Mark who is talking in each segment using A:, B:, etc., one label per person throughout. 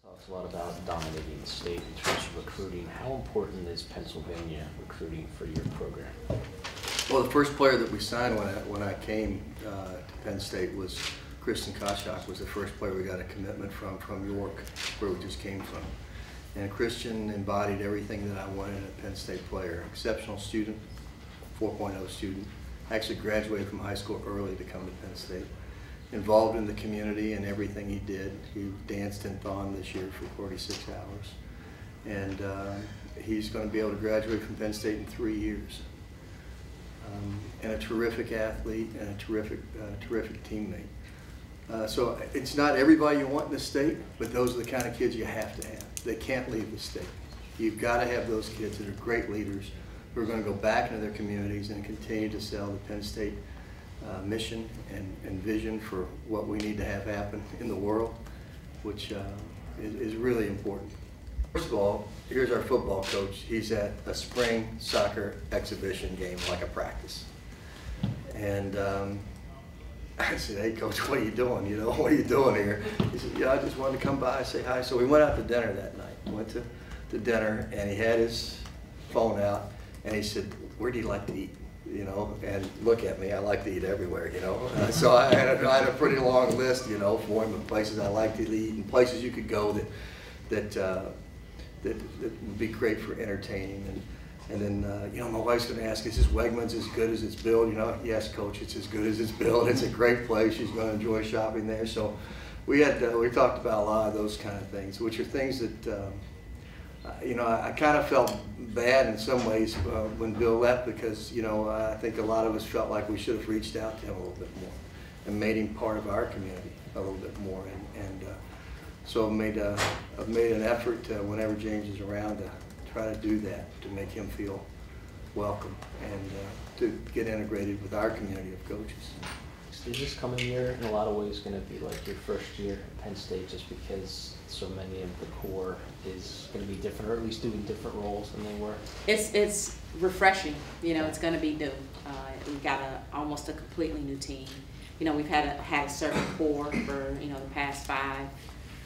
A: Talks a lot about dominating the state in terms of recruiting. How important is Pennsylvania recruiting for your program?
B: Well, the first player that we signed when I came to Penn State was Kristen Koshak. Was the first player we got a commitment from York, where we just came from. And Christian embodied everything that I wanted in a Penn State player. Exceptional student, 4.0 student. Actually graduated from high school early to come to Penn State. Involved in the community and everything he did. He danced in Thon this year for 46 hours. And he's going to be able to graduate from Penn State in 3 years. And a terrific athlete and a terrific teammate. So it's not everybody you want in the state, but those are the kind of kids you have to have. They can't leave the state. You've got to have those kids that are great leaders who are going to go back into their communities and continue to sell the Penn State mission and vision for what we need to have happen in the world, which is really important. First of all, here's our football coach. He's at a spring soccer exhibition game, like a practice. And I said, "Hey, Coach, what are you doing? You know, what are you doing here?" He said, "Yeah, I just wanted to come by and say hi." So we went out to dinner that night. Went to dinner, and he had his phone out, and he said, "Where do you like to eat?" You know, and look at me, I like to eat everywhere, you know. So I had a pretty long list, you know, for him of places I like to eat and places you could go that would be great for entertaining. And then, you know, my wife's going to ask, "Is this Wegmans as good as it's billed?" You know, "Yes, Coach, it's as good as it's billed. It's a great place. She's going to enjoy shopping there." So we talked about a lot of those kind of things, which are things that, you know, I kind of felt bad in some ways when Bill left, because, you know, I think a lot of us felt like we should have reached out to him a little bit more and made him part of our community a little bit more. So I've made an effort whenever James is around to try to do that, to make him feel welcome and to get integrated with our community of coaches.
A: Is this coming year in a lot of ways going to be like your first year at Penn State, just because so many of the core is going to be different, or at least doing different roles than they were?
C: It's refreshing. You know, it's going to be new. We've got almost a completely new team. You know, we've had a certain core for, you know, the past 5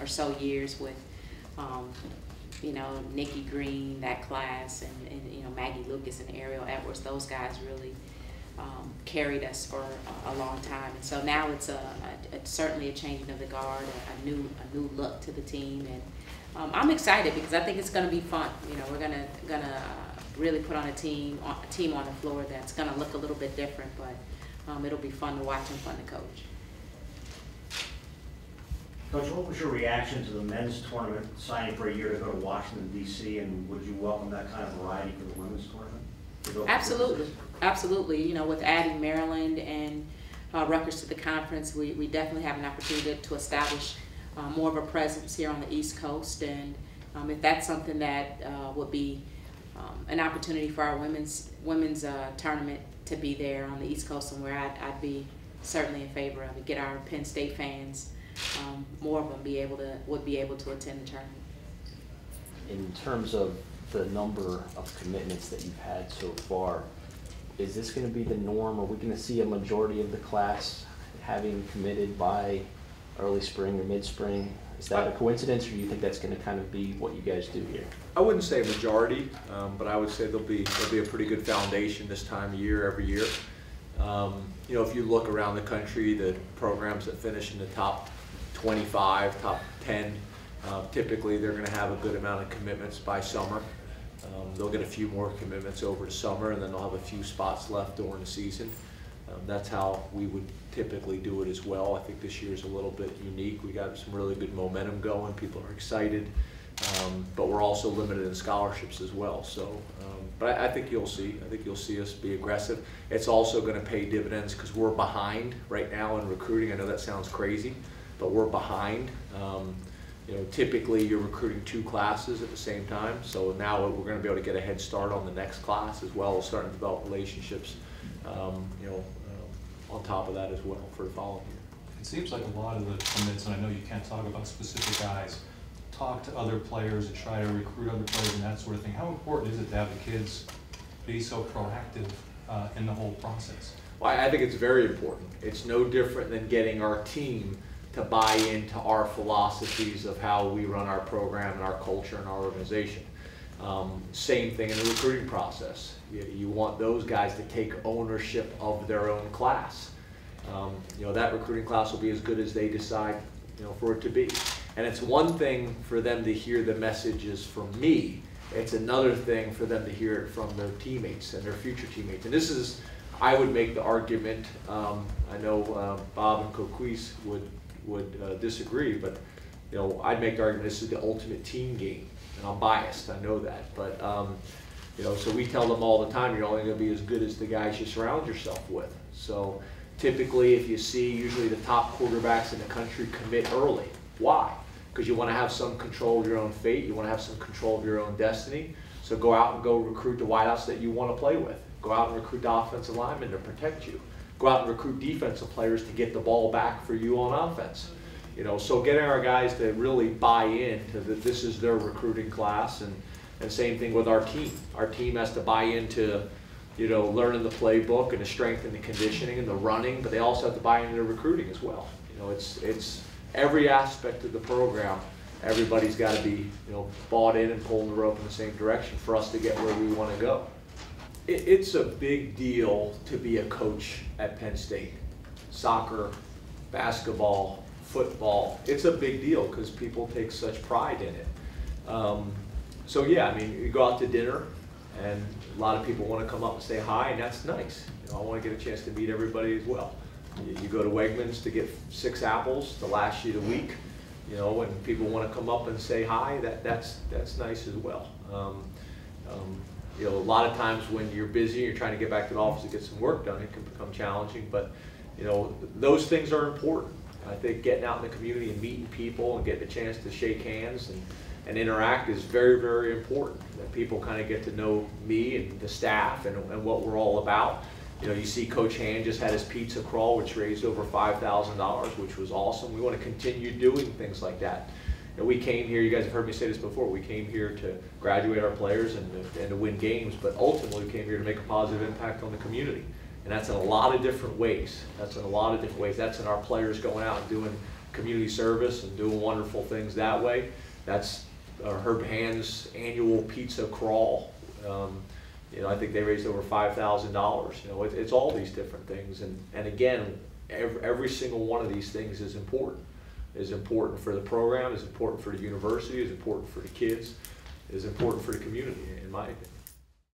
C: or so years with, you know, Nikki Green, that class, and you know, Maggie Lucas and Ariel Edwards. Those guys really carried us for a long time, and so now it's certainly a changing of the guard, a new look to the team, and I'm excited because I think it's going to be fun. You know, we're gonna really put on a team on the floor that's going to look a little bit different, but it'll be fun to watch and fun to coach.
D: Coach, what was your reaction to the men's tournament signing for a year to go to Washington, D.C., and would you welcome that kind of variety for the women's tournament?
C: Absolutely. Absolutely. You know, with adding Maryland and Rutgers to the conference, we definitely have an opportunity to establish more of a presence here on the East Coast. And if that's something that would be an opportunity for our women's tournament to be there on the East Coast, and where I'd be certainly in favor of it. Get our Penn State fans, more of them would be able to attend the tournament.
A: In terms of the number of commitments that you've had so far, is this going to be the norm? Are we going to see a majority of the class having committed by early spring or mid-spring? Is that a coincidence, or do you think that's going to kind of be what you guys do here?
E: I wouldn't say majority, but I would say there'll be a pretty good foundation this time of year, every year. You know, if you look around the country, the programs that finish in the top 25, top 10, typically they're going to have a good amount of commitments by summer. They'll get a few more commitments over the summer, and then they'll have a few spots left during the season. That's how we would typically do it as well. I think this year is a little bit unique. We got some really good momentum going. People are excited, but we're also limited in scholarships as well. So, but I think you'll see. I think you'll see us be aggressive. It's also going to pay dividends because we're behind right now in recruiting. I know that sounds crazy, but we're behind. You know, typically you're recruiting 2 classes at the same time, so now we're going to be able to get a head start on the next class, as well as starting to develop relationships, you know, on top of that as well for the following year.
F: It seems like a lot of the commits, and I know you can't talk about specific guys, talk to other players and try to recruit other players and that sort of thing. How important is it to have the kids be so proactive in the whole process?
E: Well, I think it's very important. It's no different than getting our team to buy into our philosophies of how we run our program and our culture and our organization. Same thing in the recruiting process. You want those guys to take ownership of their own class. You know, that recruiting class will be as good as they decide, you know, for it to be. And it's one thing for them to hear the messages from me. It's another thing for them to hear it from their teammates and their future teammates. And this is, I would make the argument, I know Bob and Coaches would disagree, but you know, I'd make the argument this is the ultimate team game. And I'm biased, I know that. But you know, so we tell them all the time, you're only going to be as good as the guys you surround yourself with. So typically, if you see usually the top quarterbacks in the country commit early. Why? Because you want to have some control of your own fate. You want to have some control of your own destiny. So go out and go recruit the wideouts that you want to play with. Go out and recruit the offensive linemen to protect you. Go out and recruit defensive players to get the ball back for you on offense. You know, so getting our guys to really buy into that this is their recruiting class, and same thing with our team. Our team has to buy into, you know, learning the playbook and the strength and the conditioning and the running, but they also have to buy into the recruiting as well. You know, it's every aspect of the program. Everybody's got to be, you know, bought in and pulling the rope in the same direction for us to get where we want to go. It's a big deal to be a coach at Penn State. Soccer, basketball, football, it's a big deal because people take such pride in it. So yeah, I mean, you go out to dinner and a lot of people want to come up and say hi, and that's nice. You know, I want to get a chance to meet everybody as well. You go to Wegmans to get 6 apples to last you the week, you know, and people want to come up and say hi, that's nice as well. You know, a lot of times when you're busy, you're trying to get back to the office to get some work done, it can become challenging, but you know, those things are important. I think getting out in the community and meeting people and getting a chance to shake hands and interact is very, very important. That people kind of get to know me and the staff and what we're all about. You know, you see Coach Hand just had his pizza crawl, which raised over $5,000, which was awesome. We want to continue doing things like that. You know, we came here, you guys have heard me say this before, we came here to graduate our players and to win games, but ultimately we came here to make a positive impact on the community. And that's in a lot of different ways. That's in a lot of different ways. That's in our players going out and doing community service and doing wonderful things that way. That's Herb Hand's annual pizza crawl. You know, I think they raised over $5,000. You know, it's all these different things. And again, every single one of these things is important. Is important for the program, is important for the university, is important for the kids, is important for the community, in my opinion.